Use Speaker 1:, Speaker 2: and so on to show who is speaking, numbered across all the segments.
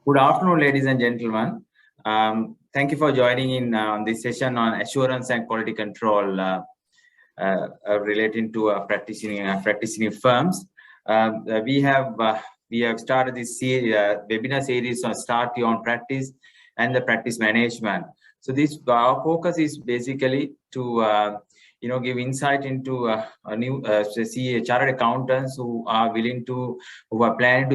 Speaker 1: Good afternoon, ladies and gentlemen. Thank you for joining in on this session on assurance and quality control relating to practicing firms. We have started this webinar series on Start Your Own Practice and the practice management. So this our focus is basically to give insight into a new CA chartered accountants who are planning to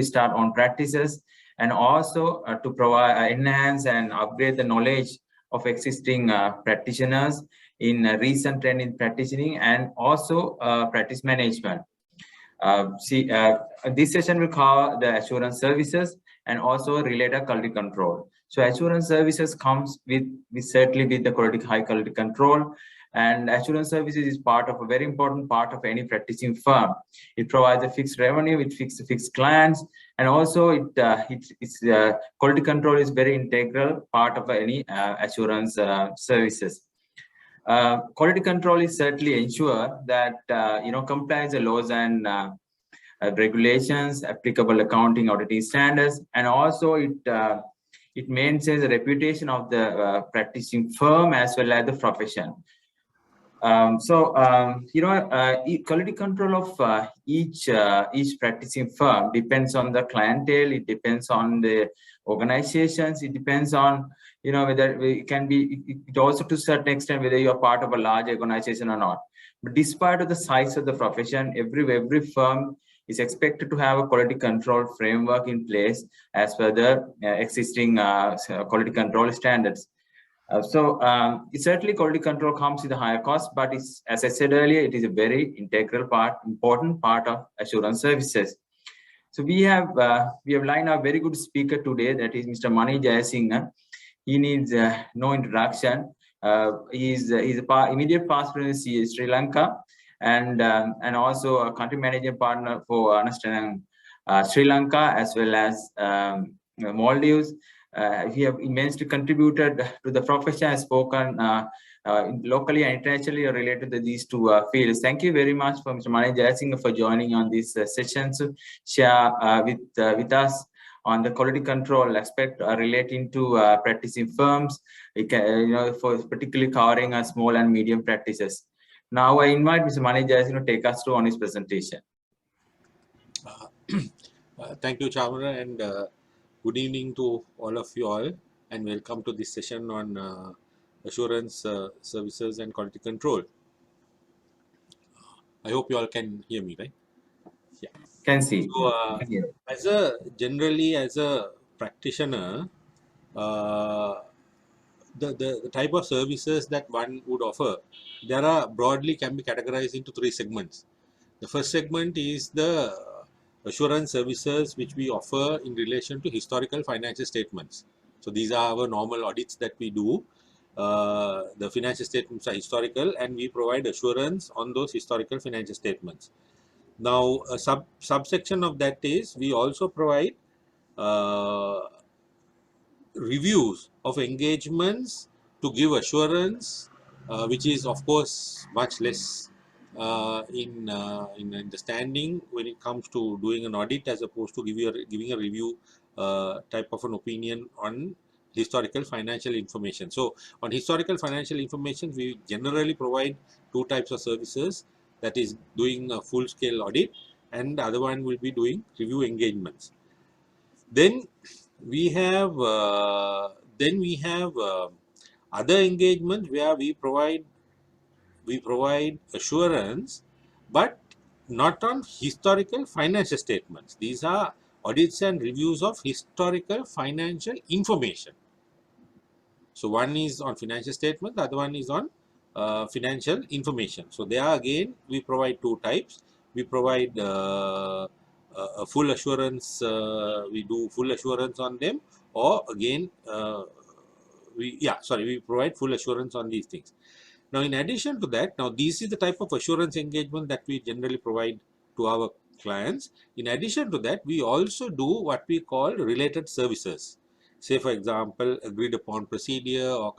Speaker 1: start on practices, and also to provide enhance and upgrade the knowledge of existing practitioners in recent trend in practicing and also practice management. This session will cover the assurance services and also related quality control. So assurance services comes with certainly with the high quality control, and assurance services is part of a very important part of any practicing firm. It provides a fixed revenue, it fixed clients, and also quality control is very integral part of any assurance services. Quality control is certainly ensure that compliance with laws and regulations, applicable accounting auditing standards, and also it maintains the reputation of the practicing firm as well as the profession. Quality control of each practicing firm depends on the clientele. It depends on the organizations. It depends on whether it also to a certain extent whether you are part of a large organization or not. But despite of the size of the profession, every firm is expected to have a quality control framework in place as per the existing quality control standards. Certainly quality control comes with a higher cost, but it's, as I said earlier, it is a very important part of assurance services. So we have lined a very good speaker today, that is Mr. Mani Jayasinghe. He needs no introduction. He's immediate past president of CA Sri Lanka, and also a country managing partner for understanding Sri Lanka as well as Maldives. He have immensely contributed to the profession, has spoken locally and internationally related to these two fields. Thank you very much for Mr. Mani Jayasinghe for joining on this session to share with us on the quality control aspect relating to practicing firms, for particularly covering small and medium practices. Now I invite Mr. Mani Jayasinghe to take us through on his presentation.
Speaker 2: Thank you, Chamara, and good evening to all of you all, and welcome to this session on assurance services and quality control. I hope you all can hear me, right? Yeah.
Speaker 1: Can see.
Speaker 2: So, generally as a practitioner, the type of services that one would offer, there are broadly can be categorized into three segments. The first segment is the assurance services which we offer in relation to historical financial statements. So these are our normal audits that we do. The financial statements are historical, and we provide assurance on those historical financial statements. Now, a subsection of that is we also provide reviews of engagements to give assurance, which is of course much less in understanding when it comes to doing an audit, as opposed to giving a review type of an opinion on historical financial information. So on historical financial information, we generally provide two types of services, that is doing a full scale audit, and the other one will be doing review engagements. Then we have other engagements where we provide assurance, but not on historical financial statements. These are audits and reviews of historical financial information. So one is on financial statement, the other one is on financial information. So there again we provide two types. We provide a full assurance, we do full assurance on them, or again we provide full assurance on these things. Now, in addition to that, now this is the type of assurance engagement that we generally provide to our clients. In addition to that, we also do what we call related services. Say, for example, agreed upon procedure or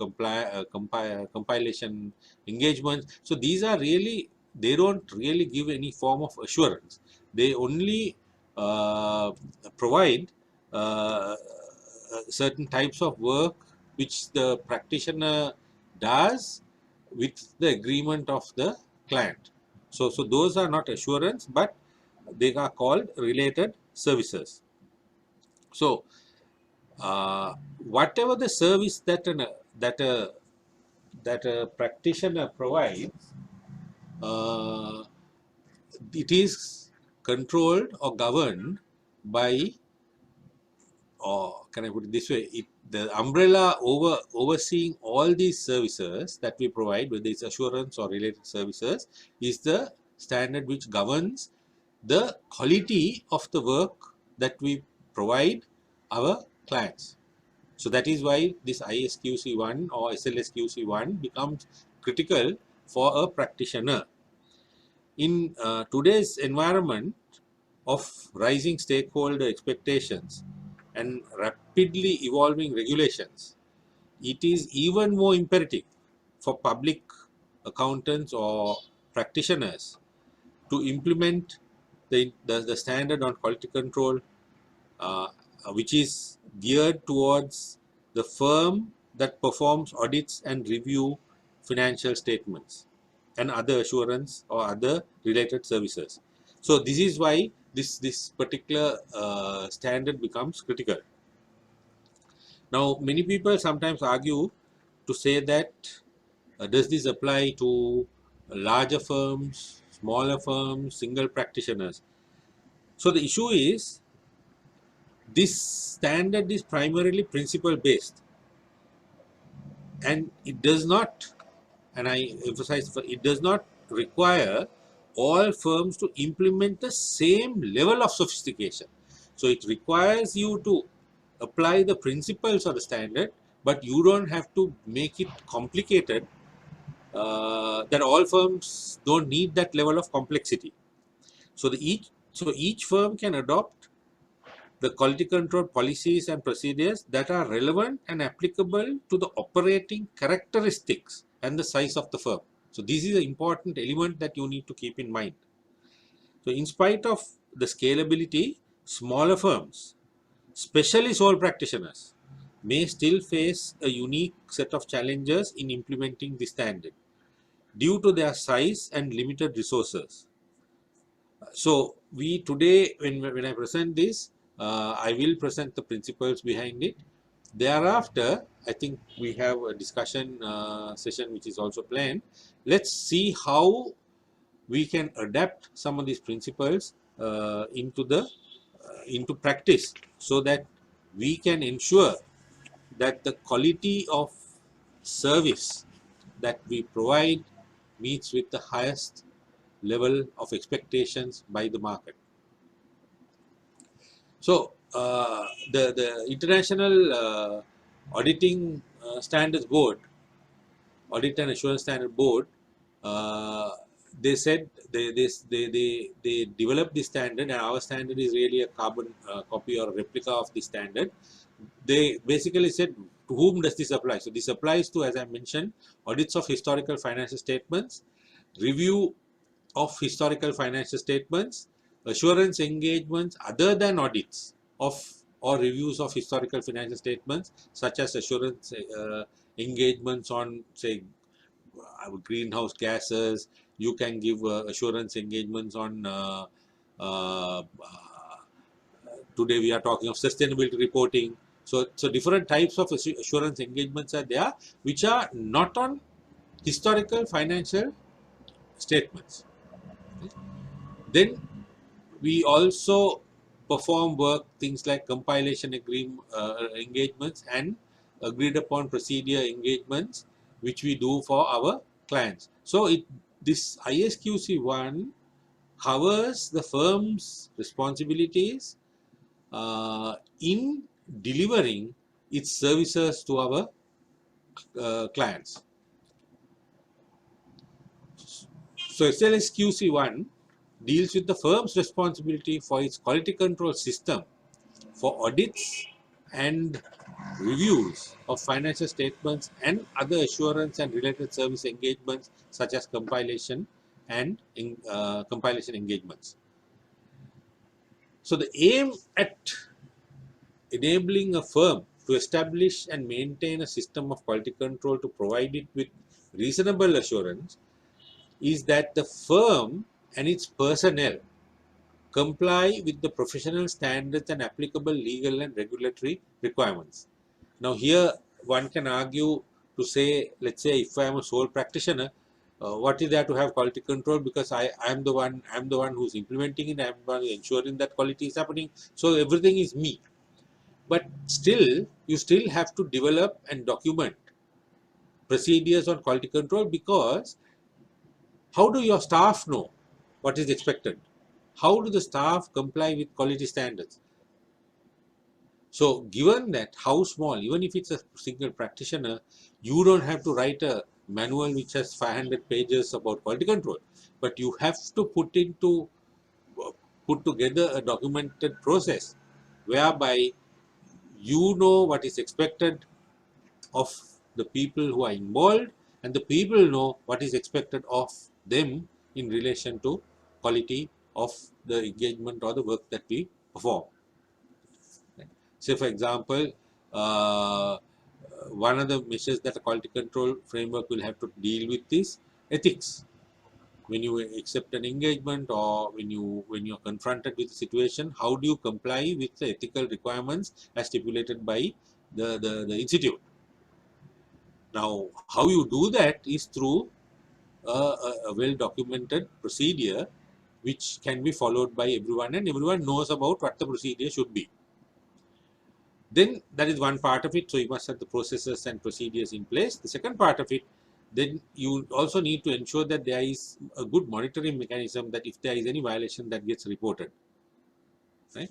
Speaker 2: compilation engagements. So these are really, they don't really give any form of assurance. They only provide certain types of work which the practitioner does with the agreement of the client. So those are not assurance, but they are called related services. So whatever the service that a practitioner provides, it is controlled or governed by, or can I put it this way, the umbrella overseeing all these services that we provide, whether it's assurance or related services, is the standard which governs the quality of the work that we provide our clients. So that is why this ISQC1 or SLSQC1 becomes critical for a practitioner. In today's environment of rising stakeholder expectations and rapidly evolving regulations, it is even more imperative for public accountants or practitioners to implement the standard on quality control, uh, which is geared towards the firm that performs audits and review financial statements and other assurance or other related services. So this is why this particular standard becomes critical. Now, many people sometimes argue to say that does this apply to larger firms, smaller firms, single practitioners? So the issue is, this standard is primarily principle based, and it does not, and I emphasize, it does not require all firms to implement the same level of sophistication. So it requires you to apply the principles of the standard, but you don't have to make it complicated, that all firms don't need that level of complexity. So each firm can adopt the quality control policies and procedures that are relevant and applicable to the operating characteristics and the size of the firm. So this is an important element that you need to keep in mind. So in spite of the scalability, smaller firms, especially sole practitioners, may still face a unique set of challenges in implementing the standard due to their size and limited resources. So we today, when I present this, I will present the principles behind it. Thereafter, I think we have a discussion session which is also planned. Let's see how we can adapt some of these principles into practice, so that we can ensure that the quality of service that we provide meets with the highest level of expectations by the market. So the International Auditing Standards Board, Audit and Assurance Standard Board, they said they developed this standard, and our standard is really a carbon copy or replica of the standard. They basically said, to whom does this apply? So this applies to, as I mentioned, audits of historical financial statements, review of historical financial statements, assurance engagements other than audits of or reviews of historical financial statements, such as assurance engagements on, say, greenhouse gases. You can give assurance engagements on today we are talking of sustainability reporting. So different types of assurance engagements are there, which are not on historical financial statements. Then we also perform work, things like compilation engagements and agreed upon procedure engagements, which we do for our clients. So this ISQC1 covers the firm's responsibilities in delivering its services to our clients. So SLSQC1 deals with the firm's responsibility for its quality control system for audits and reviews of financial statements and other assurance and related service engagements, such as compilation and compilation engagements. So the aim at enabling a firm to establish and maintain a system of quality control to provide it with reasonable assurance is that the firm and its personnel comply with the professional standards and applicable legal and regulatory requirements. Now here one can argue to say, let's say if I am a sole practitioner, what is there to have quality control, because I am the one who's implementing it, I am the one ensuring that quality is happening, so everything is me. But still, you still have to develop and document procedures on quality control, because how do your staff know what is expected? How do the staff comply with quality standards? So given that how small, even if it's a single practitioner, you don't have to write a manual which has 500 pages about quality control, but you have to put together a documented process whereby you know what is expected of the people who are involved, and the people know what is expected of them in relation to quality of the engagement or the work that we perform. Say for example, one of the measures that a quality control framework will have to deal with is ethics. When you accept an engagement, or when you're confronted with a situation, how do you comply with the ethical requirements as stipulated by the institute? Now, how you do that is through a well-documented procedure which can be followed by everyone, and everyone knows about what the procedure should be. Then that is one part of it. So you must have the processes and procedures in place. The second part of it, then you also need to ensure that there is a good monitoring mechanism, that if there is any violation, that gets reported. Right?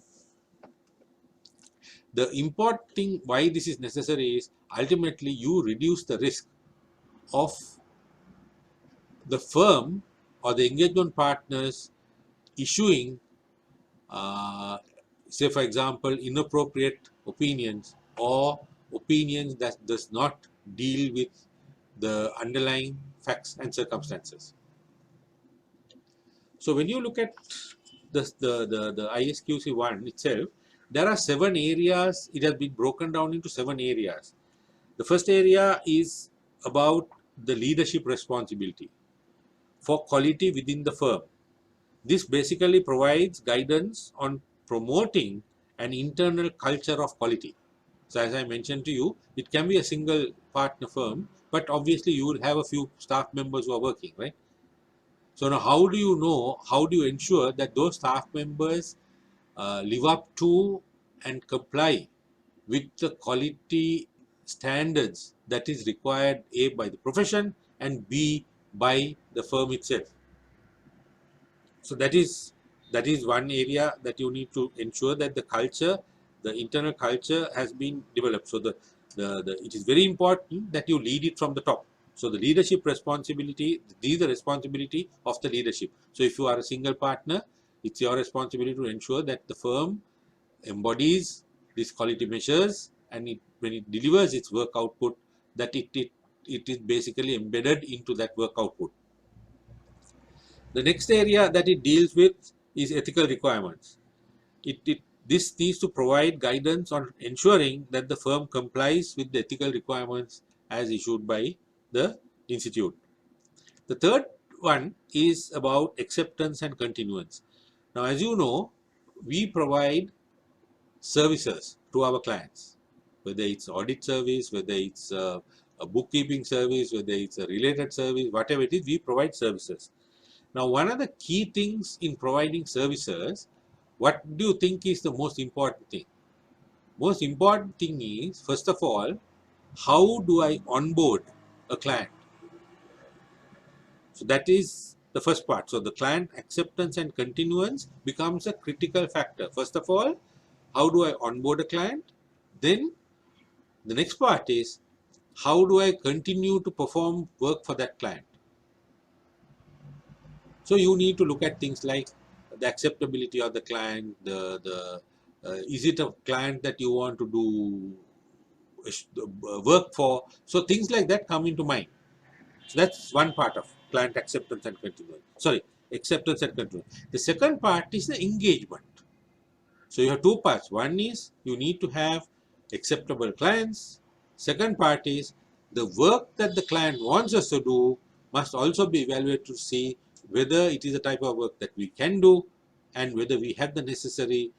Speaker 2: The important thing why this is necessary is ultimately you reduce the risk of the firm or the engagement partners issuing, say for example, inappropriate opinions, or opinions that does not deal with the underlying facts and circumstances. So when you look at the ISQC1 itself, there are 7 areas. It has been broken down into 7 areas. The first area is about the leadership responsibility for quality within the firm. This basically provides guidance on promoting an internal culture of quality. So as I mentioned to you, it can be a single partner firm, but obviously you will have a few staff members who are working, right? So now how do you ensure that those staff members live up to and comply with the quality standards that is required, A, by the profession, and B, by the firm itself? So that is one area that you need to ensure, that the culture, the internal culture has been developed. So it is very important that you lead it from the top. So the leadership responsibility, these are the responsibility of the leadership. So if you are a single partner, it's your responsibility to ensure that the firm embodies these quality measures, and when it delivers its work output, that it is basically embedded into that work output. The next area that it deals with is ethical requirements. This needs to provide guidance on ensuring that the firm complies with the ethical requirements as issued by the institute. The third one is about acceptance and continuance. Now, as you know, we provide services to our clients, whether it's audit service, whether it's a bookkeeping service, whether it's a related service, whatever it is, we provide services. Now, one of the key things in providing services, what do you think is the most important thing? Most important thing is, first of all, how do I onboard a client? So that is the first part. So the client acceptance and continuance becomes a critical factor. First of all, how do I onboard a client? Then the next part is, how do I continue to perform work for that client? So you need to look at things like the acceptability of the client, is it a client that you want to do work for? So things like that come into mind. So that's one part of client acceptance and continuance. Sorry, acceptance and continuance. The second part is the engagement. So you have two parts. One is you need to have acceptable clients. Second part is the work that the client wants us to do must also be evaluated to see whether it is a type of work that we can do and whether we have the necessary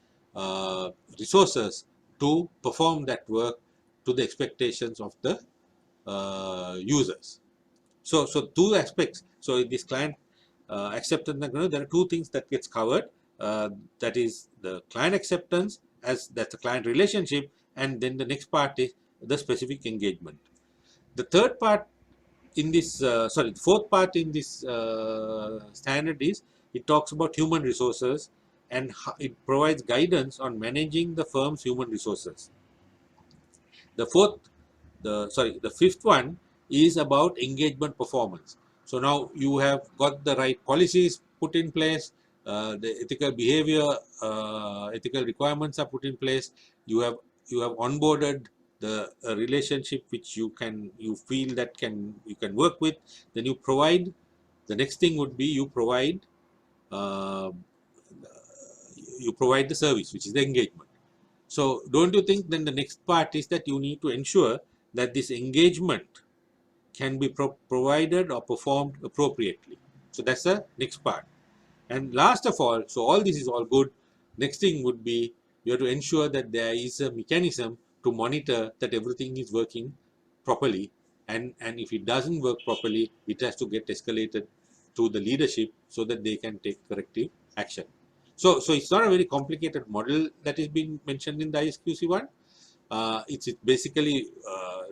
Speaker 2: resources to perform that work to the expectations of the users. So two aspects. So in this client acceptance, there are two things that gets covered. That is the client acceptance, as that's the client relationship, and then the next part is the specific engagement. The third part in this, the fourth part in this standard is it talks about human resources and it provides guidance on managing the firm's human resources. The fifth one is about engagement performance. So now you have got the right policies put in place, the ethical behavior, ethical requirements are put in place. You have onboarded the relationship which you feel that you can work with. Then you provide. The next thing would be you provide the service, which is the engagement. So don't you think then the next part is that you need to ensure that this engagement can be provided or performed appropriately. So that's the next part. And last of all, so all this is all good. Next thing would be you have to ensure that there is a mechanism to monitor that everything is working properly. And if it doesn't work properly, it has to get escalated to the leadership so that they can take corrective action. So it's not a very complicated model that is being mentioned in the ISQC1. It's basically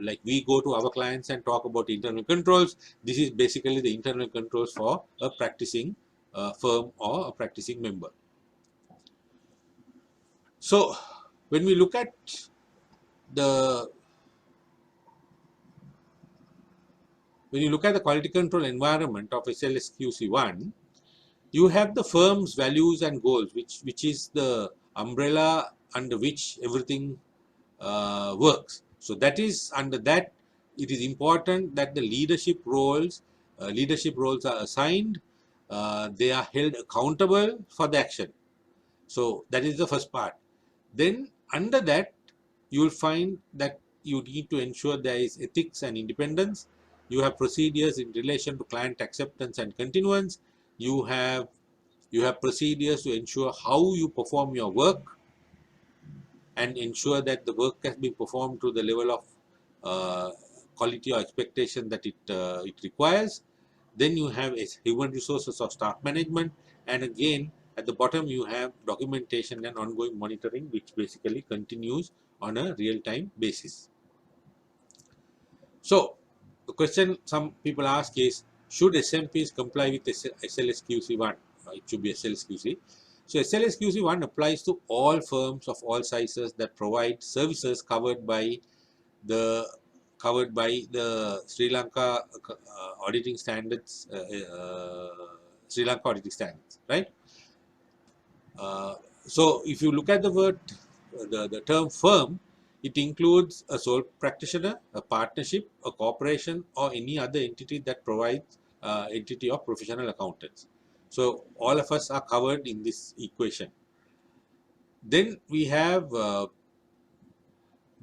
Speaker 2: like we go to our clients and talk about internal controls. This is basically the internal controls for a practicing firm or a practicing member. So when we look at the quality control environment of SLSQC1, you have the firm's values and goals, which is the umbrella under which everything works. So that is under that, it is important that the leadership roles are assigned. They are held accountable for the action. So that is the first part. Then under that, you will find that you need to ensure there is ethics and independence. You have procedures in relation to client acceptance and continuance. You have procedures to ensure how you perform your work and ensure that the work has been performed to the level of quality or expectation that it requires. Then you have human resources or staff management, and again at the bottom you have documentation and ongoing monitoring, which basically continues on a real-time basis. So the question some people ask is, should SMPs comply with SLSQC1? It should be SLSQC. So SLSQC1 applies to all firms of all sizes that provide services covered by the Sri Lanka auditing standards, Sri Lanka auditing standards, right? So if you look at the word, the term firm, it includes a sole practitioner, a partnership, a corporation, or any other entity that provides entity of professional accountants. So all of us are covered in this equation. Then we have the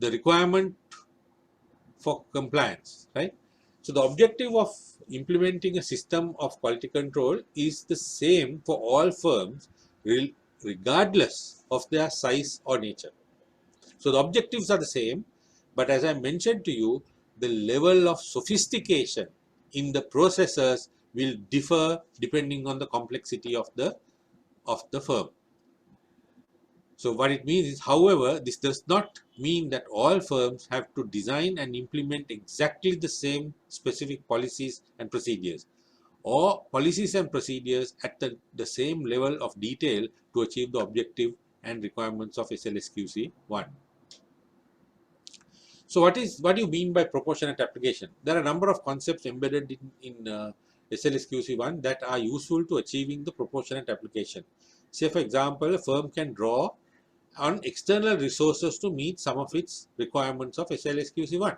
Speaker 2: requirement for compliance, right? So the objective of implementing a system of quality control is the same for all firms, regardless of their size or nature. So the objectives are the same, but as I mentioned to you, the level of sophistication in the processes will differ depending on the complexity of the firm. So what it means is, however, this does not mean that all firms have to design and implement exactly the same specific policies and procedures, or policies and procedures at the same level of detail to achieve the objective and requirements of SLSQC 1. So what do you mean by proportionate application? There are a number of concepts embedded in SLSQC 1 that are useful to achieving the proportionate application. Say, for example, a firm can draw on external resources to meet some of its requirements of SLSQC 1.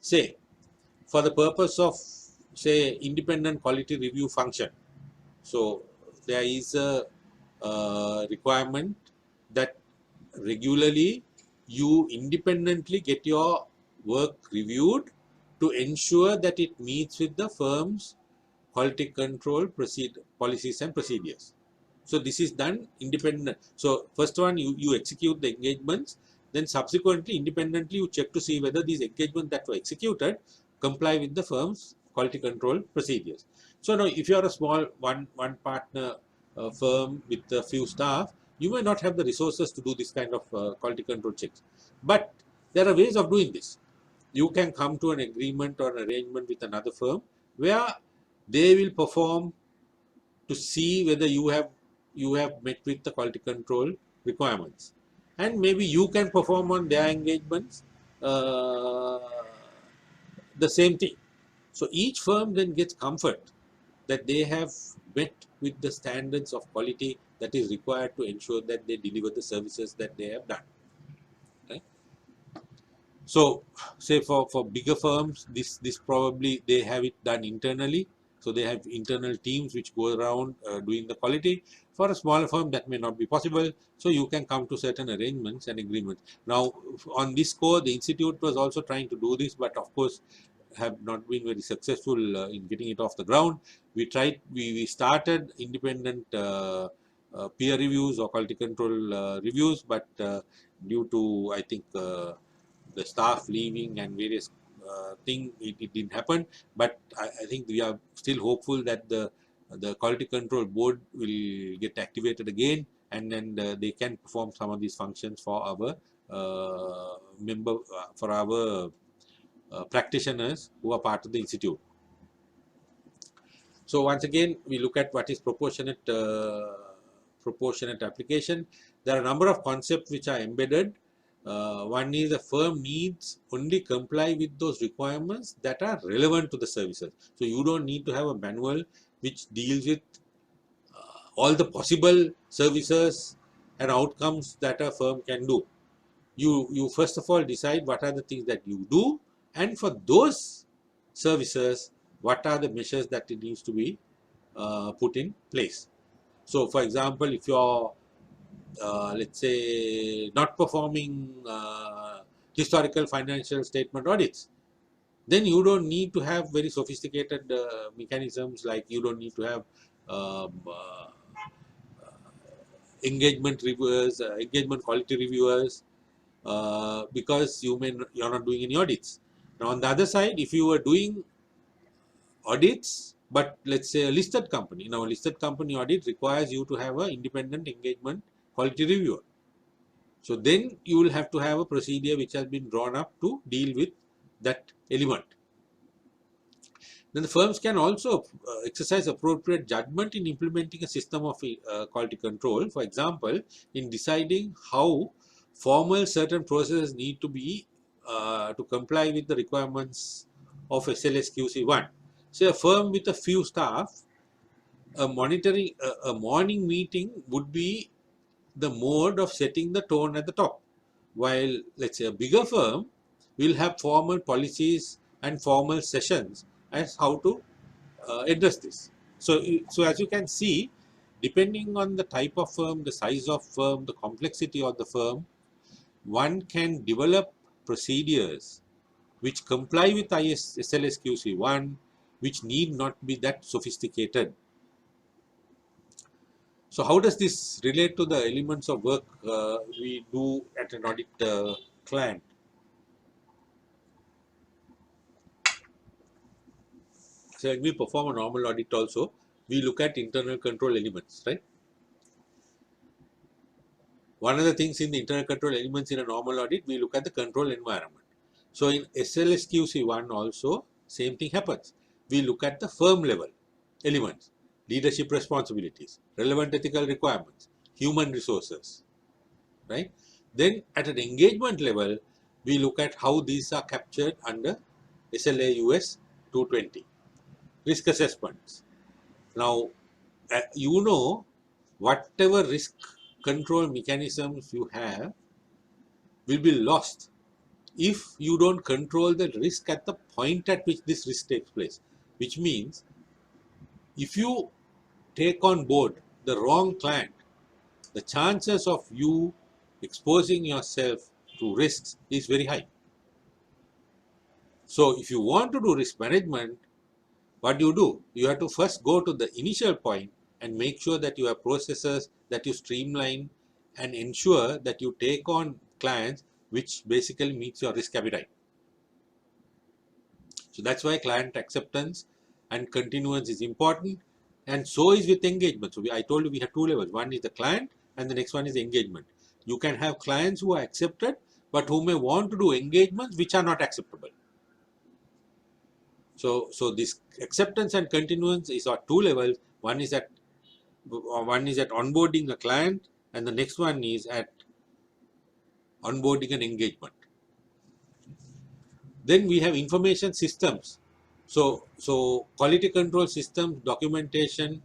Speaker 2: Say, for the purpose of, say, independent quality review function. So there is a requirement that regularly you independently get your work reviewed to ensure that it meets with the firm's quality control policies and procedures. So this is done independent. So first one, you execute the engagements, then subsequently independently you check to see whether these engagements that were executed comply with the firm's quality control procedures. So now if you are a small one partner firm with a few staff, you may not have the resources to do this kind of quality control checks. But there are ways of doing this. You can come to an agreement or an arrangement with another firm where they will perform to see whether you have met with the quality control requirements, and maybe you can perform on their engagements uh, the same thing. So each firm then gets comfort that they have met with the standards of quality that is required to ensure that they deliver the services that they have done. Right? So say for bigger firms, this probably they have it done internally. So they have internal teams which go around doing the quality. For a smaller firm, that may not be possible. So you can come to certain arrangements and agreements. Now, on this score, the institute was also trying to do this, but of course, have not been very successful in getting it off the ground. We tried. We started independent peer reviews or quality control reviews, but due to I think the staff leaving and various things, it didn't happen. But I think we are still hopeful that the quality control board will get activated again, and then they can perform some of these functions for our practitioners who are part of the institute. So once again, we look at what is proportionate application. There are a number of concepts which are embedded. One is a firm needs only comply with those requirements that are relevant to the services. So you don't need to have a manual which deals with all the possible services and outcomes that a firm can do. You first of all decide what are the things that you do, and for those services, what are the measures that it needs to be put in place. So for example, if you're let's say not performing historical financial statement audits, then you don't need to have very sophisticated mechanisms, like you don't need to have um, uh, engagement reviewers, engagement quality reviewers, because you're not doing any audits. Now on the other side, if you were doing audits, but let's say a listed company, now a listed company audit requires you to have an independent engagement quality reviewer. So then you will have to have a procedure which has been drawn up to deal with that element. Then the firms can also exercise appropriate judgment in implementing a system of quality control. For example, in deciding how formal certain processes need to be to comply with the requirements of SLSQC1. Say a firm with a few staff, a morning meeting would be the mode of setting the tone at the top, while let's say a bigger firm will have formal policies and formal sessions as how to address this. So as you can see, depending on the type of firm, the size of firm, the complexity of the firm, one can develop procedures which comply with SLSQC1, which need not be that sophisticated. So how does this relate to the elements of work we do at an audit client? So when we perform a normal audit also, we look at internal control elements, right? One of the things in the internal control elements in a normal audit, we look at the control environment. So in SLSQC1 also, same thing happens. We look at the firm level elements, leadership responsibilities, relevant ethical requirements, human resources, right? Then at an engagement level, we look at how these are captured under SLA US 220, risk assessments. Now, whatever risk control mechanisms you have will be lost if you don't control the risk at the point at which this risk takes place. Which means, if you take on board the wrong client, the chances of you exposing yourself to risks is very high. So if you want to do risk management, what do? You have to first go to the initial point and make sure that you have processes that you streamline and ensure that you take on clients which basically meets your risk appetite. So that's why client acceptance and continuance is important, and so is with engagement. So I told you we have two levels. One is the client and the next one is engagement. You can have clients who are accepted but who may want to do engagements which are not acceptable. So this acceptance and continuance is at two levels. One is at onboarding a client, and the next one is at onboarding an engagement. Then we have information systems. So quality control systems, documentation,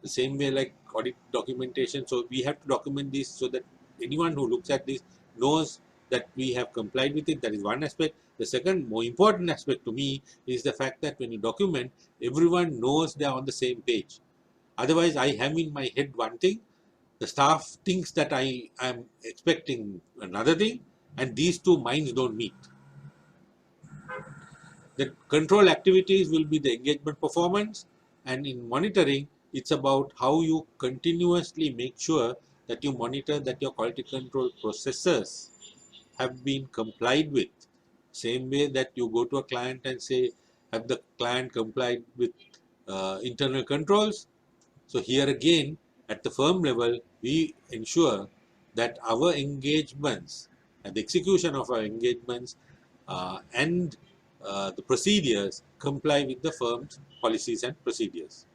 Speaker 2: the same way like audit documentation. So we have to document this so that anyone who looks at this knows that we have complied with it. That is one aspect. The second, more important aspect to me is the fact that when you document, everyone knows they are on the same page. Otherwise, I have in my head one thing, the staff thinks that I am expecting another thing, and these two minds don't meet. The control activities will be the engagement performance, and in monitoring, it's about how you continuously make sure that you monitor that your quality control processes have been complied with. Same way that you go to a client and say, have the client complied with internal controls? So here again, at the firm level, we ensure that our engagements and the execution of our engagements and the procedures comply with the firm's policies and procedures.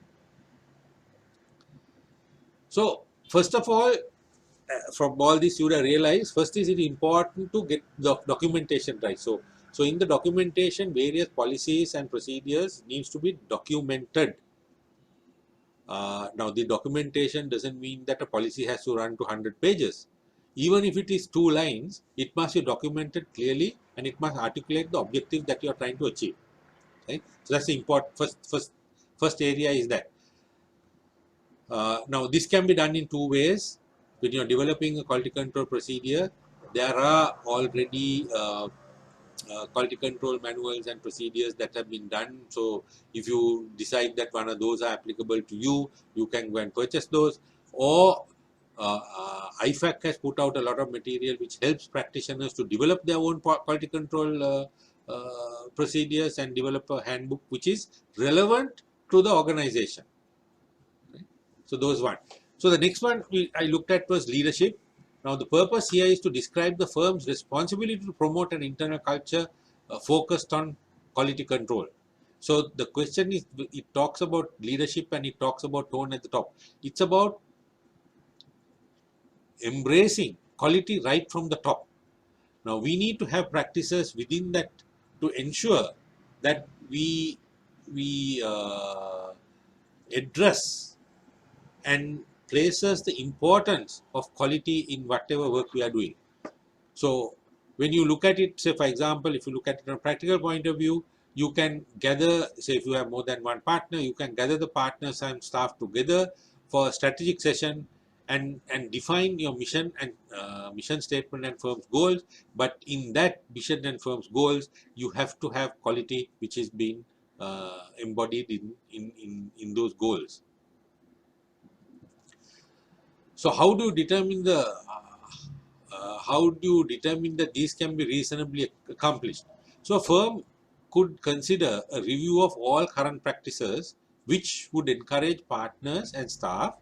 Speaker 2: So first of all, from all this you would have realized, first is it important to get the documentation right. So in the documentation, various policies and procedures needs to be documented. Now the documentation doesn't mean that a policy has to run to 100 pages. Even if it is 2 lines, it must be documented clearly and it must articulate the objective that you are trying to achieve. Right? So that's the important first area is that. Now this can be done in 2 ways. When you are developing a quality control procedure, there are already quality control manuals and procedures that have been done. So if you decide that one of those are applicable to you, you can go and purchase those. Or IFAC has put out a lot of material which helps practitioners to develop their own quality control procedures and develop a handbook which is relevant to the organization. Right? So those one. So the next one I looked at was leadership. Now the purpose here is to describe the firm's responsibility to promote an internal culture focused on quality control. So the question is, it talks about leadership and it talks about tone at the top. It's about embracing quality right from the top. Now we need to have practices within that to ensure that we address and places the importance of quality in whatever work we are doing. So when you look at it, say for example, if you look at it from a practical point of view, you can gather, say if you have more than one partner, you can gather the partners and staff together for a strategic session and define your mission and mission statement and firm's goals. But in that mission and firm's goals, you have to have quality which is being embodied in those goals. So how do you determine that these can be reasonably accomplished? So a firm could consider a review of all current practices which would encourage partners and staff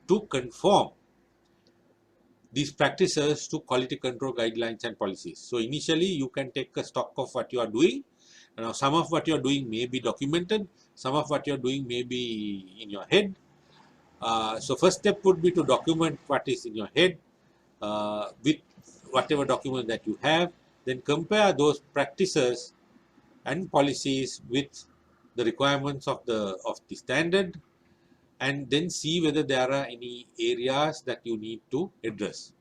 Speaker 2: to conform these practices to quality control guidelines and policies. So initially you can take a stock of what you are doing. Now some of what you are doing may be documented, some of what you are doing may be in your head. So first step would be to document what is in your head with whatever document that you have, then compare those practices and policies with the requirements of the standard, and then see whether there are any areas that you need to address.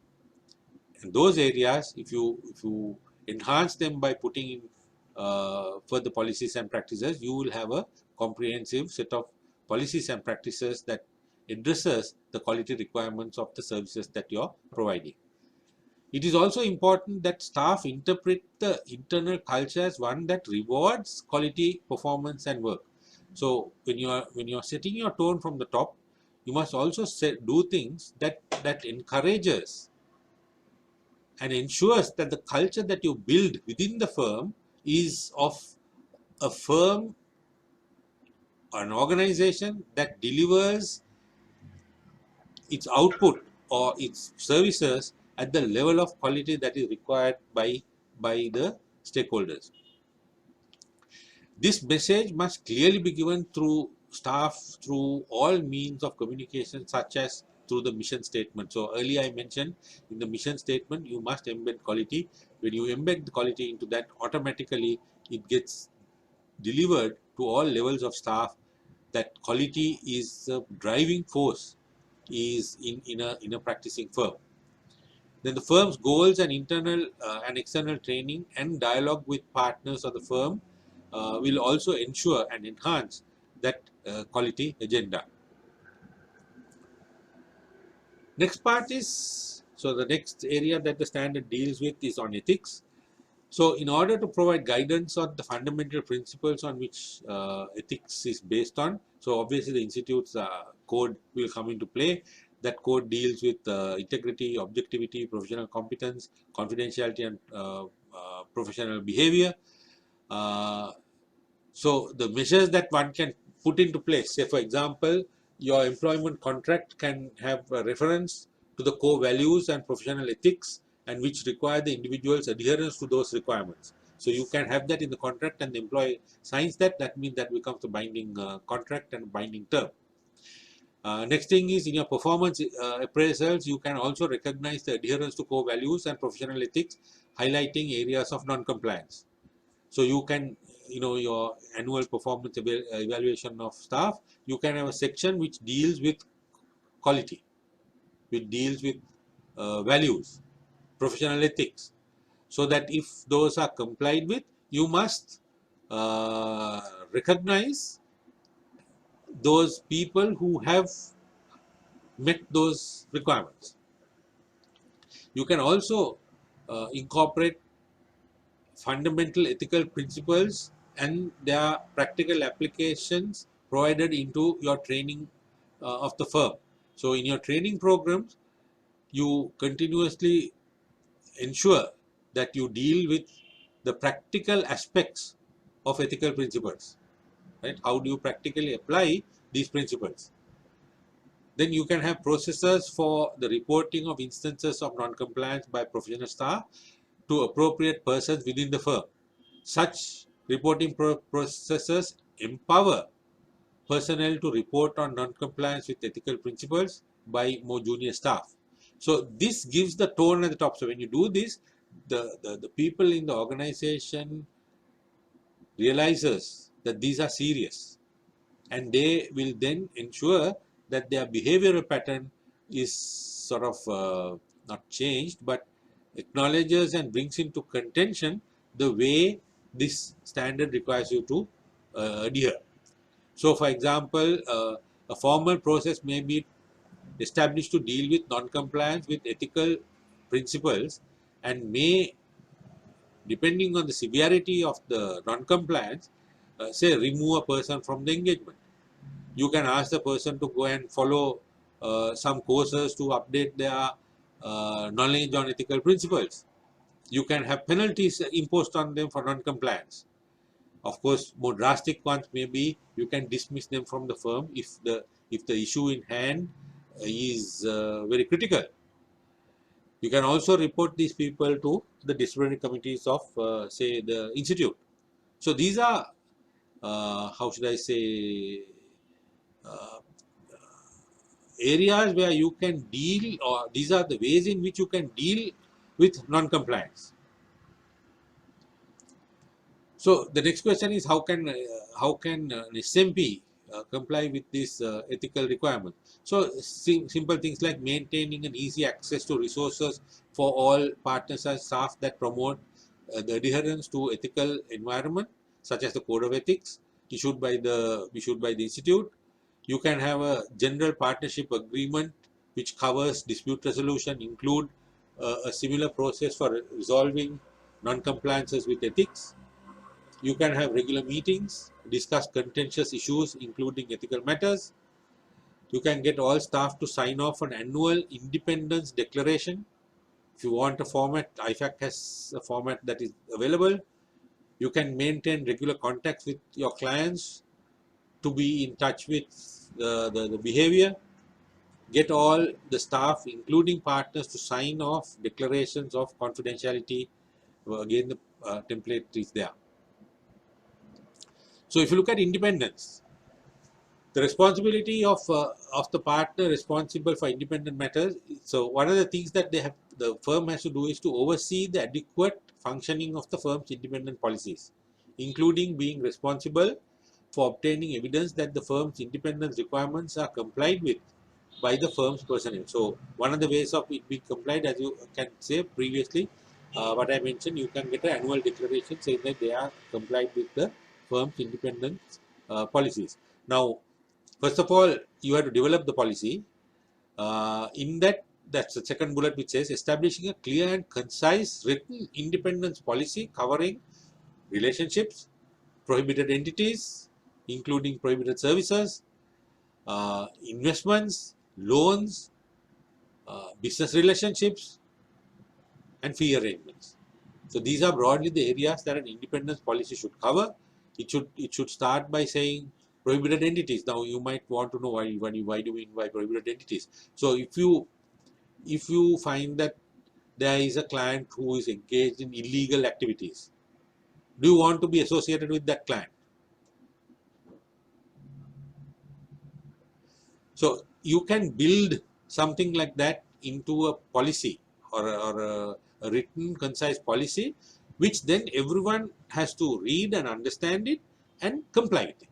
Speaker 2: And those areas, if you enhance them by putting in further policies and practices, you will have a comprehensive set of policies and practices that addresses the quality requirements of the services that you are providing. It is also important that staff interpret the internal culture as one that rewards quality, performance, and work. So when you are setting your tone from the top, you must also do things that encourages and ensures that the culture that you build within the firm is of a firm, an organization that delivers its output or its services at the level of quality that is required by the stakeholders. This message must clearly be given through staff through all means of communication, such as through the mission statement. So earlier I mentioned in the mission statement, you must embed quality. When you embed the quality into that, automatically it gets delivered to all levels of staff that quality is the driving force is in a practicing firm. Then the firm's goals and internal and external training and dialogue with partners of the firm will also ensure and enhance that quality agenda. Next part is, so the next area that the standard deals with is on ethics. So in order to provide guidance on the fundamental principles on which ethics is based on, so obviously the institute's code will come into play. That code deals with integrity, objectivity, professional competence, confidentiality, and professional behavior. So the measures that one can put into place, say for example, your employment contract can have a reference to the core values and professional ethics, and which require the individual's adherence to those requirements. So you can have that in the contract, and the employee signs that. That means that becomes a binding contract and binding term. Next thing is, in your performance appraisals, you can also recognize the adherence to core values and professional ethics, highlighting areas of non-compliance. So you can, your annual performance evaluation of staff, you can have a section which deals with quality, which deals with values, professional ethics, so that if those are complied with, you must recognize those people who have met those requirements. You can also incorporate fundamental ethical principles and their practical applications provided into your training of the firm. So in your training programs, you continuously ensure that you deal with the practical aspects of ethical principles, right? How do you practically apply these principles? Then you can have processes for the reporting of instances of non-compliance by professional staff to appropriate persons within the firm. Such reporting processes empower personnel to report on non-compliance with ethical principles by more junior staff. So this gives the tone at the top. So when you do this, the people in the organization realizes that these are serious, and they will then ensure that their behavioral pattern is sort of not changed, but acknowledges and brings into contention the way this standard requires you to adhere. So for example, a formal process may be established to deal with non-compliance with ethical principles, and may, depending on the severity of the non-compliance, say remove a person from the engagement. You can ask the person to go and follow some courses to update their knowledge on ethical principles. You can have penalties imposed on them for non-compliance. Of course, more drastic ones may be you can dismiss them from the firm if the issue in hand is very critical. You can also report these people to the disciplinary committees of, say, the institute. So these are, how should I say, uh, areas where you can deal, or these are the ways in which you can deal with non-compliance. So the next question is, how can an SMP comply with this ethical requirement? So simple things like maintaining an easy access to resources for all partners and staff that promote the adherence to ethical environment, such as the code of ethics issued by the institute. You can have a general partnership agreement which covers dispute resolution, include a similar process for resolving non-compliances with ethics. You can have regular meetings, discuss contentious issues, including ethical matters. You can get all staff to sign off on annual independence declaration. If you want a format, IFAC has a format that is available. You can maintain regular contacts with your clients to be in touch with the behavior. Get all the staff, including partners, to sign off declarations of confidentiality. Again, the template is there. So if you look at independence, the responsibility of the partner responsible for independent matters. So one of the things that the firm has to do is to oversee the adequate functioning of the firm's independent policies, including being responsible for obtaining evidence that the firm's independence requirements are complied with by the firm's personnel. So one of the ways of it being complied, as you can say previously, what I mentioned, you can get an annual declaration saying that they are complied with the firm's independence policies. Now, first of all, you have to develop the policy. That's the second bullet, which says establishing a clear and concise written independence policy covering relationships, prohibited entities, including prohibited services, investments, loans, business relationships, and fee arrangements. So these are broadly the areas that an independence policy should cover. It should start by saying prohibited entities. Now you might want to know why do you mean by prohibited entities. So if you find that there is a client who is engaged in illegal activities, do you want to be associated with that client? So you can build something like that into a policy or a written, concise policy, which then everyone has to read and understand it and comply with it.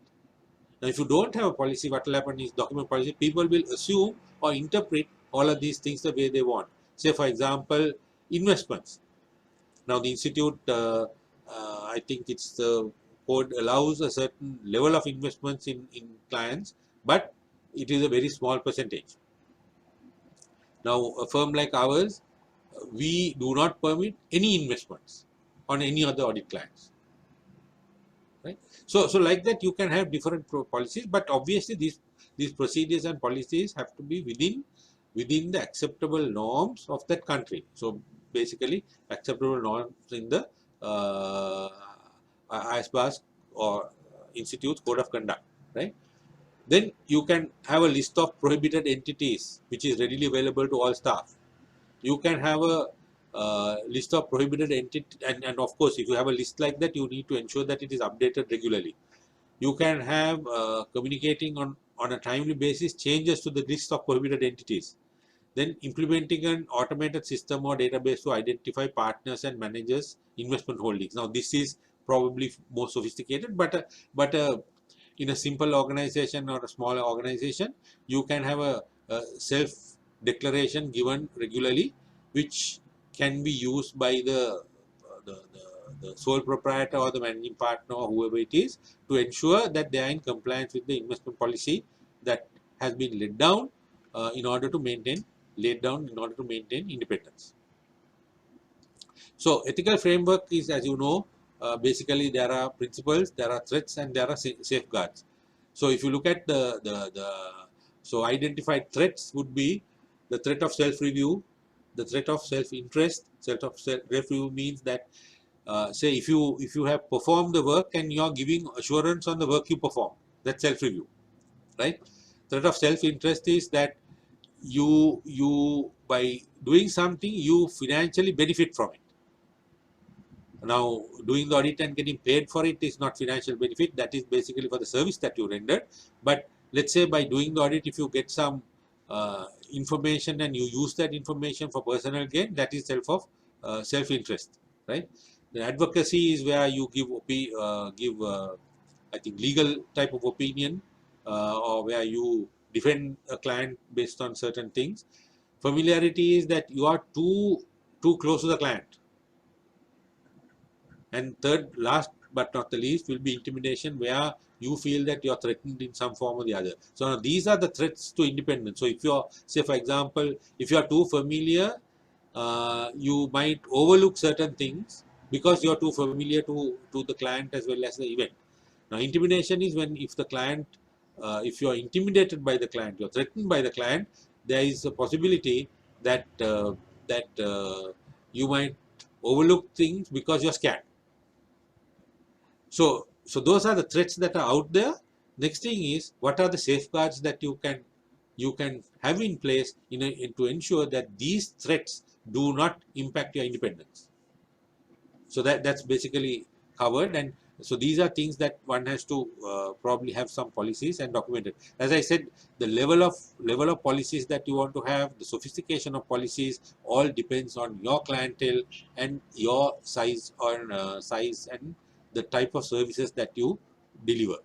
Speaker 2: Now, if you don't have a policy, what will happen is document policy, people will assume or interpret all of these things the way they want. Say, for example, investments. Now, the institute, I think it's the code allows a certain level of investments in clients, but it is a very small percentage. Now, a firm like ours, we do not permit any investments on any other audit clients. Right? So like that, you can have different policies, but obviously these procedures and policies have to be within the acceptable norms of that country. So basically, acceptable norms in the ISBAS or Institute's Code of Conduct, right? Then you can have a list of prohibited entities, which is readily available to all staff. You can have a list of prohibited entities, and of course, if you have a list like that, you need to ensure that it is updated regularly. You can have communicating on a timely basis changes to the list of prohibited entities. Then implementing an automated system or database to identify partners and managers' investment holdings. Now, this is probably more sophisticated, but in a simple organization or a smaller organization, you can have a self-declaration given regularly, which can be used by the sole proprietor or the managing partner or whoever it is to ensure that they are in compliance with the investment policy that has been laid down in order to maintain independence. So ethical framework is, as you know, basically there are principles, there are threats, and there are safeguards. So if you look at so identified threats would be the threat of self-review, the threat of self-interest. Self-review means that say if you have performed the work and you are giving assurance on the work you perform, that's self-review, right? Threat of self-interest is that you by doing something you financially benefit from it. Now, doing the audit and getting paid for it is not financial benefit. That is basically for the service that you rendered. But let's say by doing the audit, if you get some information and you use that information for personal gain, that is self-interest, right? The advocacy is where you give I think legal type of opinion or where you defend a client based on certain things. Familiarity is that you are too close to the client. And third, last but not the least, will be intimidation, where you feel that you are threatened in some form or the other. So now these are the threats to independence. So if you are, say for example, if you are too familiar you might overlook certain things because you're too familiar to the client as well as the event. Now, intimidation is when if the client, if you are intimidated by the client, you're threatened by the client, there is a possibility that you might overlook things because you're scared. So those are the threats that are out there. Next thing is, what are the safeguards that you can have in place to ensure that these threats do not impact your independence. So that's basically covered, and so these are things that one has to probably have some policies and document it. As I said, the level of policies that you want to have, the sophistication of policies, all depends on your clientele and your size and the type of services that you deliver.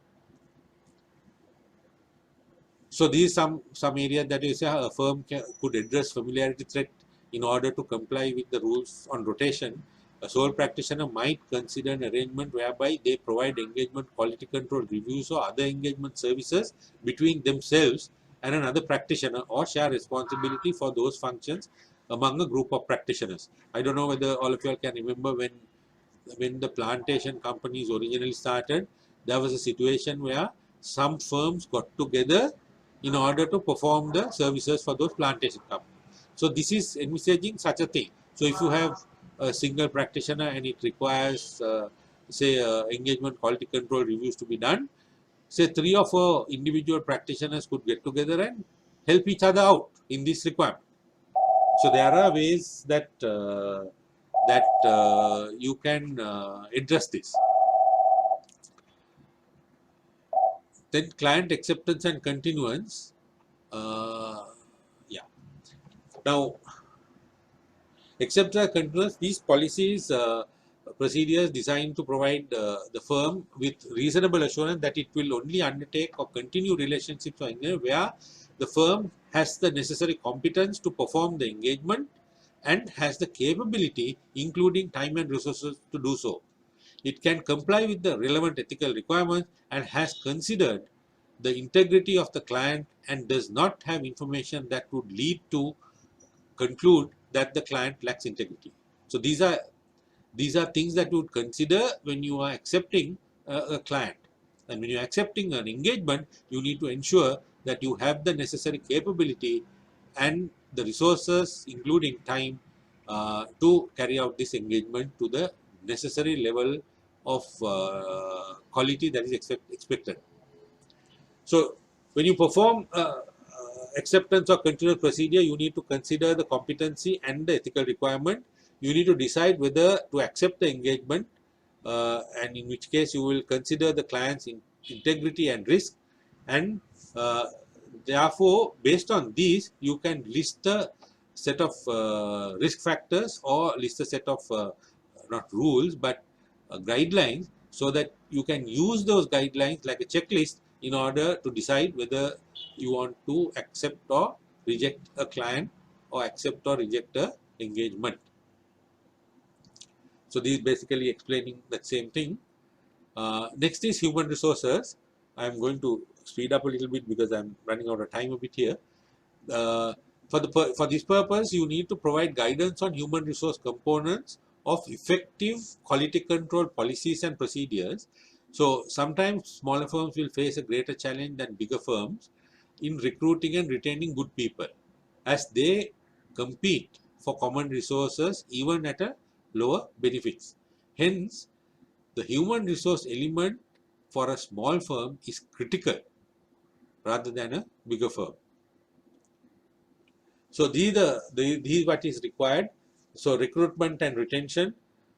Speaker 2: So these some areas that you say a firm could address familiarity threat in order to comply with the rules on rotation. A sole practitioner might consider an arrangement whereby they provide engagement quality control reviews or other engagement services between themselves and another practitioner, or share responsibility for those functions among a group of practitioners. I don't know whether all of you all can remember when the plantation companies originally started, there was a situation where some firms got together in order to perform the services for those plantation companies. So this is envisaging such a thing. So if you have a single practitioner and it requires, say, engagement quality control reviews to be done, say 3 or 4 individual practitioners could get together and help each other out in this requirement. So there are ways that you can address this. Then client acceptance and continuance. Yeah. Now, acceptance and continuance, these policies, procedures designed to provide the firm with reasonable assurance that it will only undertake or continue relationships where the firm has the necessary competence to perform the engagement and has the capability, including time and resources, to do so. It can comply with the relevant ethical requirements and has considered the integrity of the client and does not have information that would lead to conclude that the client lacks integrity. So these are things that you would consider when you are accepting a client. And when you are accepting an engagement, you need to ensure that you have the necessary capability and the resources, including time, to carry out this engagement to the necessary level of quality that is expected. So when you perform acceptance or continuous procedure, you need to consider the competency and the ethical requirement. You need to decide whether to accept the engagement, and in which case you will consider the client's integrity and risk, and therefore based on these you can list a set of risk factors or list a set of not rules but guidelines, so that you can use those guidelines like a checklist in order to decide whether you want to accept or reject a client or accept or reject a engagement. So this is basically explaining that same thing. Next is human resources. I'm going to speed up a little bit because I'm running out of time a bit here. For this purpose, you need to provide guidance on human resource components of effective quality control policies and procedures. So sometimes smaller firms will face a greater challenge than bigger firms in recruiting and retaining good people, as they compete for common resources even at a lower benefits. Hence, the human resource element for a small firm is critical rather than a bigger firm. So these is what is required. So recruitment and retention,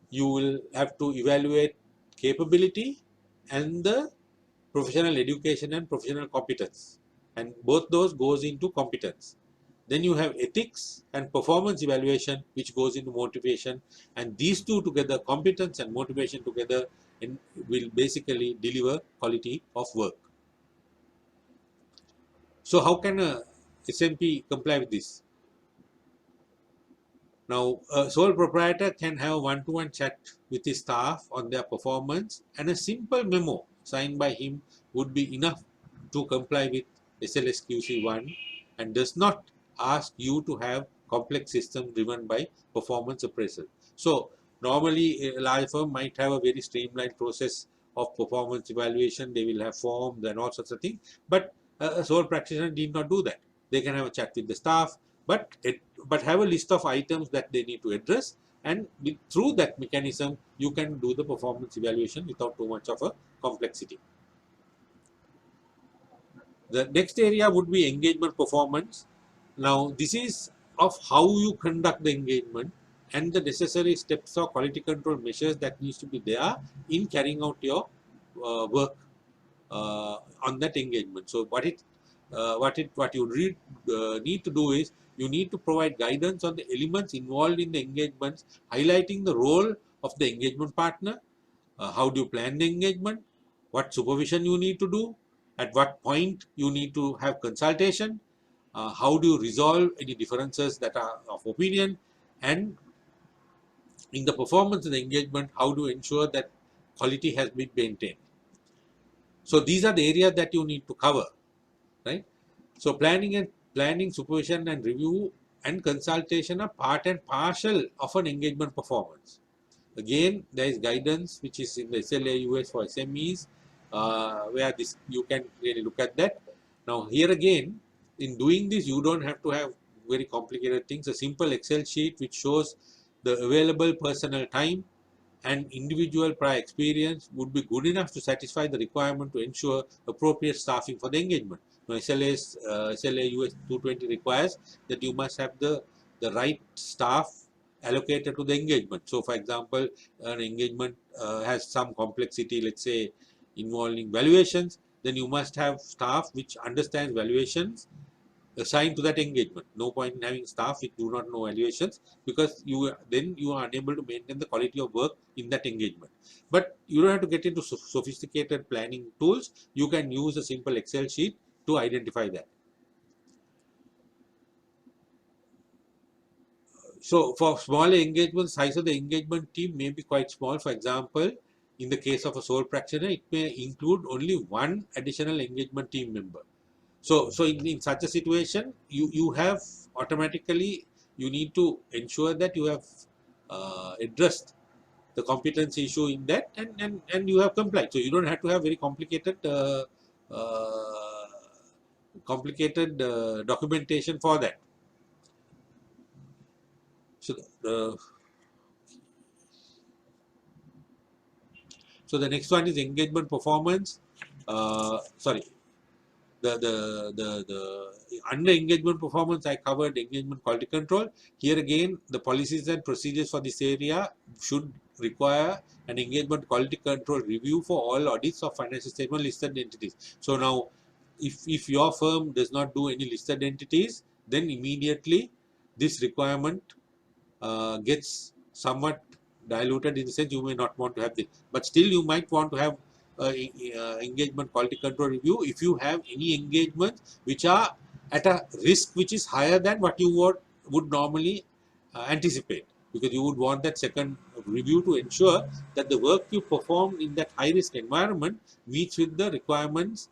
Speaker 2: you will have to evaluate capability and the professional education and professional competence, and both those goes into competence. Then you have ethics and performance evaluation, which goes into motivation, and these two together, competence and motivation together, will basically deliver quality of work. So how can a SMP comply with this? Now, a sole proprietor can have one-to-one chat with his staff on their performance, and a simple memo signed by him would be enough to comply with SLSQC 1, and does not ask you to have complex system driven by performance appraisal. So normally a large firm might have a very streamlined process of performance evaluation. They will have forms and all sorts of things, but a sole practitioner need not do that. They can have a chat with the staff, but have a list of items that they need to address, and through that mechanism you can do the performance evaluation without too much of a complexity. The next area would be engagement performance. Now this is of how you conduct the engagement and the necessary steps or quality control measures that needs to be there in carrying out your work on that engagement. So what you need to do is you need to provide guidance on the elements involved in the engagements, highlighting the role of the engagement partner, how do you plan the engagement, what supervision you need to do, at what point you need to have consultation, how do you resolve any differences that are of opinion, and in the performance of the engagement, how do you ensure that quality has been maintained. So these are the areas that you need to cover, right? So planning, supervision and review and consultation are part and parcel of an engagement performance. Again, there is guidance which is in the SLA US for SMEs, where this you can really look at that. Now here again, in doing this, you don't have to have very complicated things. A simple Excel sheet which shows the available personnel time and individual prior experience would be good enough to satisfy the requirement to ensure appropriate staffing for the engagement. Now, SLA US 220 requires that you must have the right staff allocated to the engagement. So, for example, an engagement has some complexity, let's say, involving valuations, then you must have staff which understands valuations assigned to that engagement. No point in having staff which do not know valuations, because you are unable to maintain the quality of work in that engagement. But you don't have to get into sophisticated planning tools. You can use a simple Excel sheet to identify that. So for smaller engagements, size of the engagement team may be quite small. For example, in the case of a sole practitioner, it may include only one additional engagement team member. So in such a situation, you have automatically, you need to ensure that you have addressed the competence issue in that, and you have complied. So you don't have to have very complicated documentation for that. So the next one is engagement performance. Sorry. Under engagement performance, I covered engagement quality control. Here again, the policies and procedures for this area should require an engagement quality control review for all audits of financial statement listed entities. So now, if your firm does not do any listed entities, then immediately this requirement gets somewhat diluted, in the sense you may not want to have this, but still you might want to have engagement quality control review if you have any engagements which are at a risk which is higher than what you would normally anticipate, because you would want that second review to ensure that the work you perform in that high risk environment meets with the requirements,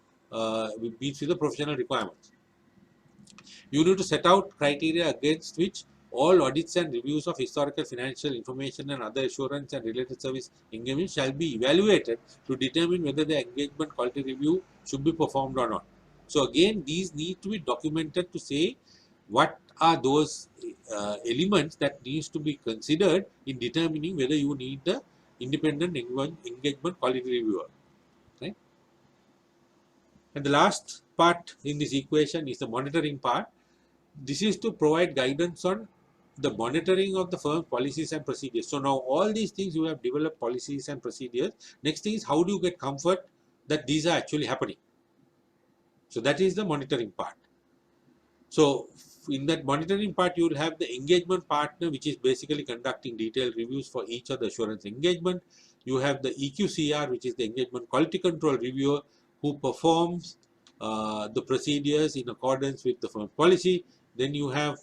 Speaker 2: meets with the professional requirements. You need to set out criteria against which all audits and reviews of historical financial information and other assurance and related service engagements shall be evaluated to determine whether the engagement quality review should be performed or not. So again, these need to be documented to say what are those elements that needs to be considered in determining whether you need the independent engagement quality reviewer. Right? And the last part in this equation is the monitoring part. This is to provide guidance on the monitoring of the firm's policies and procedures. So now all these things, you have developed policies and procedures. Next thing is, how do you get comfort that these are actually happening? So that is the monitoring part. So in that monitoring part, you will have the engagement partner, which is basically conducting detailed reviews for each of the assurance engagement. You have the EQCR, which is the engagement quality control reviewer, who performs the procedures in accordance with the firm's policy. Then you have,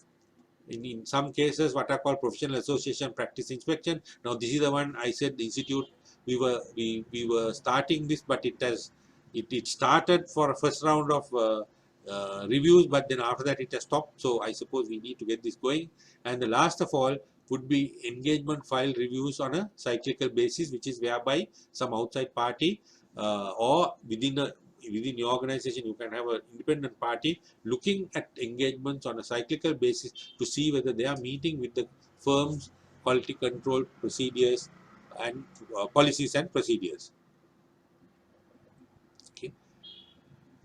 Speaker 2: in some cases, what are called professional association practice inspection. Now this is the one I said, the institute, we were starting this, but it started for a first round of reviews, but then after that it has stopped. So I suppose we need to get this going. And the last of all would be engagement file reviews on a cyclical basis, which is whereby some outside party or within your organization, you can have an independent party looking at engagements on a cyclical basis to see whether they are meeting with the firm's quality control procedures and policies and procedures. Okay.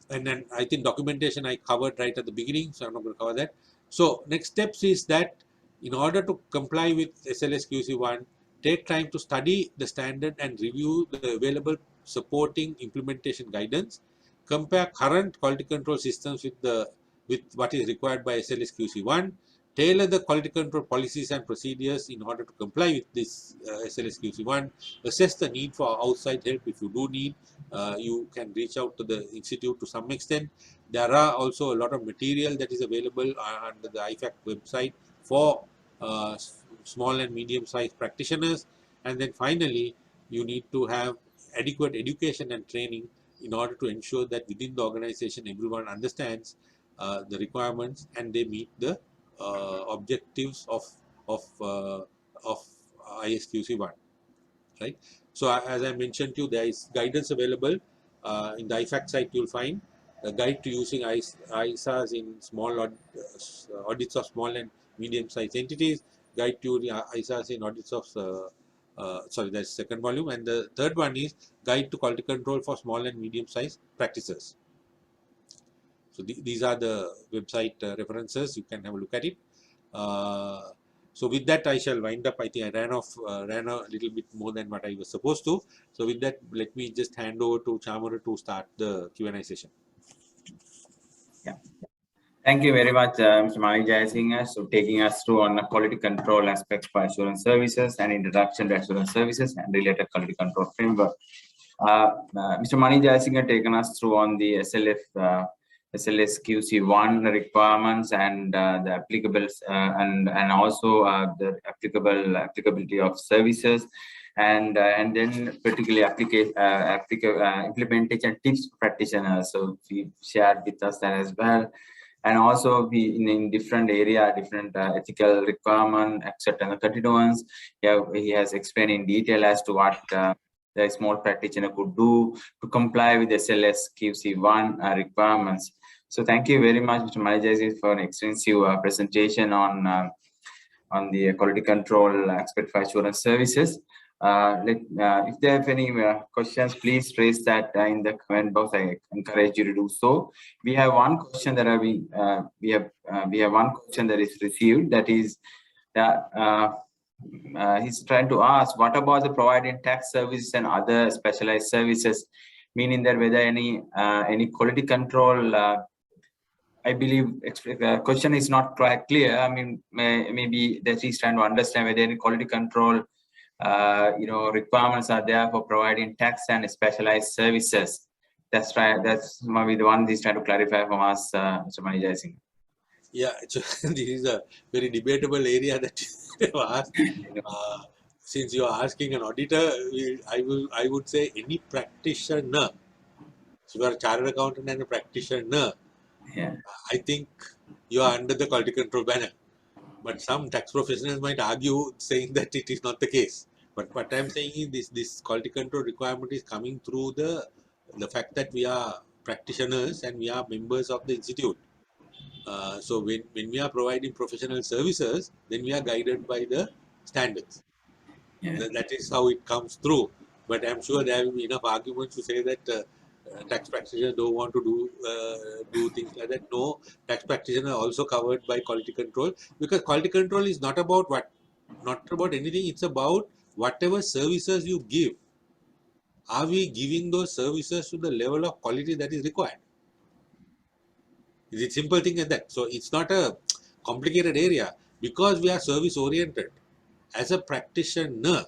Speaker 2: And then I think documentation I covered right at the beginning, so I'm not going to cover that. So next steps is that in order to comply with SLS QC1, take time to study the standard and review the available supporting implementation guidance. Compare current quality control systems with what is required by SLS QC1. Tailor the quality control policies and procedures in order to comply with this SLS QC1. Assess the need for outside help if you do need. You can reach out to the institute to some extent. There are also a lot of material that is available under the IFAC website for small and medium-sized practitioners. And then finally, you need to have adequate education and training in order to ensure that within the organization everyone understands the requirements and they meet the objectives of ISQC1. Right. So as I mentioned to you, there is guidance available in the IFAC site. You'll find a guide to using ISAs in small audits of small and medium-sized entities. Guide to ISAs in audits of sorry, that's the second volume, and the third one is guide to quality control for small and medium-sized practices. So these are the website references. You can have a look at it. So with that, I shall wind up. I think I ran a little bit more than what I was supposed to. So with that, let me just hand over to Chamara to start the Q&A session.
Speaker 1: Yeah. Thank you very much, Mr. Mani Jayasinghe, so taking us through on the quality control aspects for assurance services and introduction to assurance services and related quality control framework. Mr. Mani Jayasinghe taken us through on the SLS QC1 requirements and the applicable and also the applicability of services, and then particularly implementation tips for practitioners. So he shared with us that as well, and also in different area, different ethical requirement, etc. And the continuance, he has explained in detail as to what the small practitioner could do to comply with SLS QC1 requirements. So thank you very much, Mr. Mani, for an extensive presentation on the quality control aspect for assurance services. If there are any questions, please raise that in the comment box. I encourage you to do so. We have one question that we have one question that is received. That is that he's trying to ask, what about the providing tax services and other specialized services? Meaning that whether any quality control. I believe the question is not quite clear. I mean, maybe that he's trying to understand whether any quality control requirements are there for providing tax and specialized services. That's right. That's maybe the one he's trying to clarify from us, Mr. Mani Jayasinghe.
Speaker 2: Yeah, so this is a very debatable area that you asked. Since you are asking an auditor, I would say any practitioner. So you are a chartered accountant and a practitioner.
Speaker 1: Yeah.
Speaker 2: I think you are under the quality control banner. But some tax professionals might argue saying that it is not the case. But what I'm saying is this quality control requirement is coming through the fact that we are practitioners and we are members of the institute. So when we are providing professional services, then we are guided by the standards.
Speaker 1: Yeah.
Speaker 2: That is how it comes through. But I'm sure there will be enough arguments to say that tax practitioners don't want to do things like that. No, tax practitioners are also covered by quality control, because quality control is not about anything. It's about whatever services you give. Are we giving those services to the level of quality that is required? It's a simple thing as that. So it's not a complicated area, because we are service oriented. As a practitioner,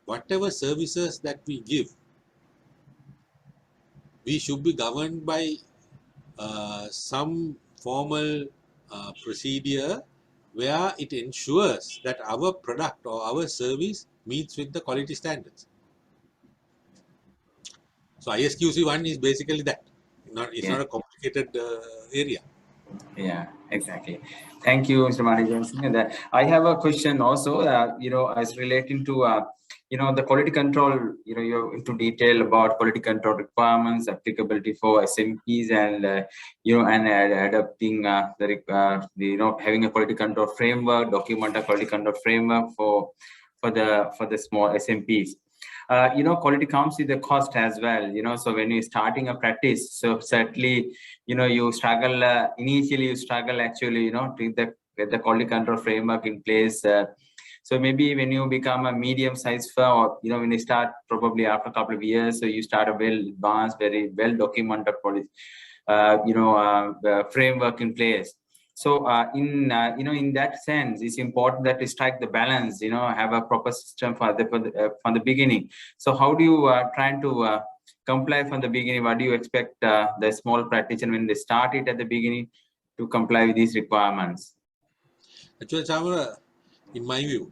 Speaker 2: whatever services that we give, we should be governed by some formal procedure where it ensures that our product or our service meets with the quality standards. So ISQC1 is basically that. It's not a complicated area.
Speaker 1: Yeah, exactly. Thank you, Mr. Manijan. That I have a question also, as relating to, the quality control, you're into detail about quality control requirements, applicability for SMPs and, adapting having a quality control framework, document a quality control framework for the small SMPs. Quality comes with the cost as well, so when you're starting a practice, so certainly, you struggle, initially you struggle actually, to get the quality control framework in place. So maybe when you become a medium-sized firm, or, when you start probably after a couple of years, so you start a well-advanced, very well-documented policy, framework in place. So in that sense, it's important that we strike the balance, have a proper system from the beginning. So how do you try to comply from the beginning? What do you expect the small practitioner when they start it at the beginning to comply with these requirements?
Speaker 2: Actually, Chamara, in my view,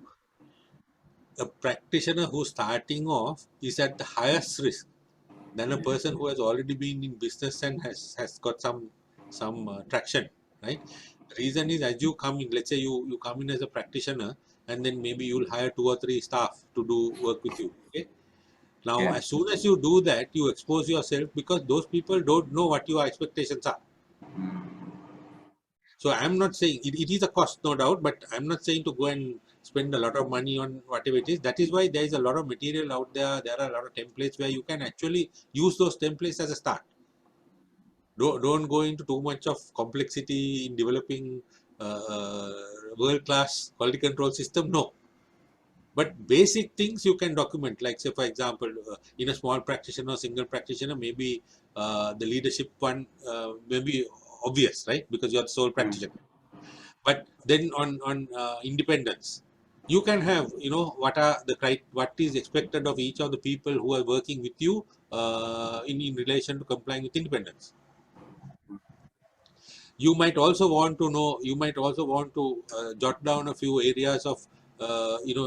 Speaker 2: a practitioner who's starting off is at the highest risk than a person who has already been in business and has got some traction, right? The reason is, as you come in, let's say you come in as a practitioner, and then maybe you'll hire 2 or 3 staff to do work with you. Okay. Now, as soon as you do that, you expose yourself, because those people don't know what your expectations are. So I'm not saying it is a cost, no doubt, but I'm not saying to go and spend a lot of money on whatever it is. That is why there is a lot of material out there. There are a lot of templates where you can actually use those templates as a start. Don't go into too much of complexity in developing world-class quality control system. No. But basic things you can document, like say, for example, in a small practitioner, single practitioner, maybe the leadership one may be obvious, right? Because you're the sole practitioner. But then on independence, you can have, what is expected of each of the people who are working with you in relation to complying with independence. You might also want to know, jot down a few areas of,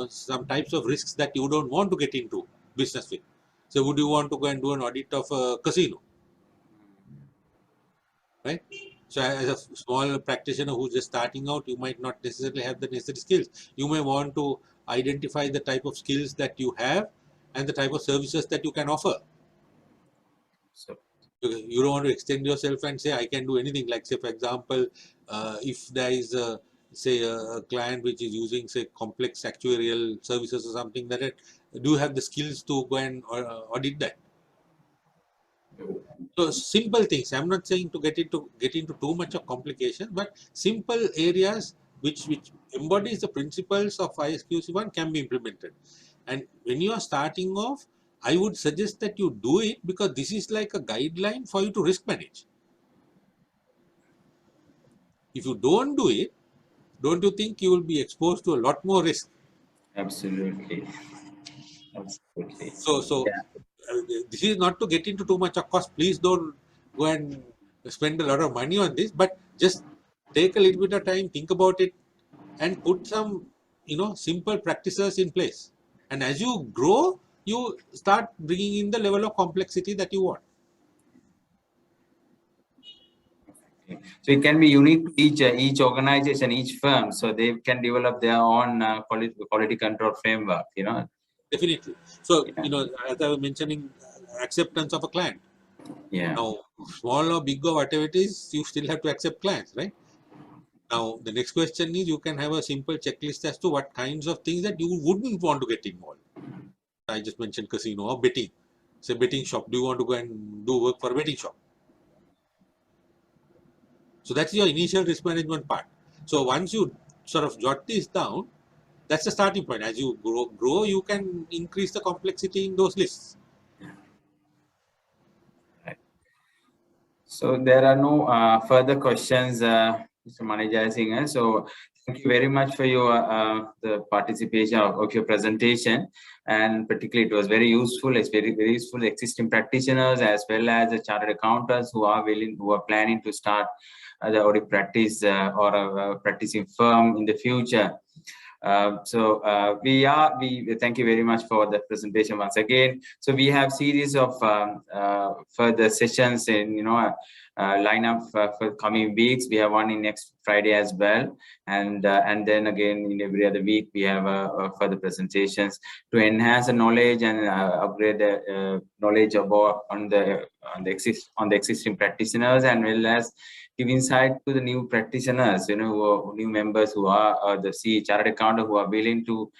Speaker 2: some types of risks that you don't want to get into business with. So would you want to go and do an audit of a casino? Right? So as a small practitioner who's just starting out, you might not necessarily have the necessary skills. You may want to identify the type of skills that you have and the type of services that you can offer. So you don't want to extend yourself and say, I can do anything. Like, say, for example, if there is a client which is using, say, complex actuarial services or something, do you have the skills to go and audit that? So simple things. I'm not saying to get into too much of complication, but simple areas which embodies the principles of ISQC1 can be implemented. And when you are starting off, I would suggest that you do it, because this is like a guideline for you to risk manage. If you don't do it, don't you think you will be exposed to a lot more risk?
Speaker 1: Absolutely.
Speaker 2: So this is not to get into too much of cost. Please don't go and spend a lot of money on this, but just take a little bit of time, think about it, and put some, simple practices in place. And as you grow, you start bringing in the level of complexity that you want.
Speaker 1: So it can be unique to each organization, each firm, so they can develop their own quality control framework.
Speaker 2: Definitely. So as I was mentioning, acceptance of a client.
Speaker 1: Yeah.
Speaker 2: Now, small or big or whatever it is, you still have to accept clients, right? Now, the next question is, you can have a simple checklist as to what kinds of things that you wouldn't want to get involved. I just mentioned casino or betting. Say betting shop. Do you want to go and do work for a betting shop? So that's your initial risk management part. So once you sort of jot this down, that's the starting point. As you grow, you can increase the complexity in those lists.
Speaker 1: Right. So there are no further questions, Mr. Manager Singh. So thank you very much for your the participation of your presentation, and particularly it was very useful. It's very useful to existing practitioners as well as the chartered accountants who are planning to start the audit practice or a practicing firm in the future. We thank you very much for the presentation once again. So we have series of further sessions in lineup for coming weeks. We have one in next Friday as well, and then again in every other week we have further presentations to enhance the knowledge and upgrade the knowledge about on the existing practitioners, and well as give insight to the new practitioners, new members who are the CA chartered accountant who are willing to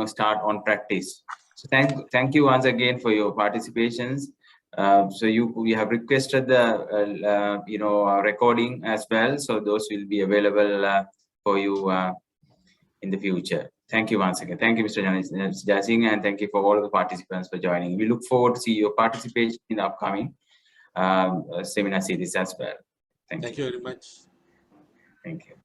Speaker 1: start on practice. So thank you once again for your participations. So we have requested the recording as well, so those will be available for you in the future. Thank you once again. Thank you, Mr. Jasing, and thank you for all of the participants for joining. We look forward to see your participation in the upcoming seminar series as well. Thank you
Speaker 2: very much.
Speaker 1: Thank you.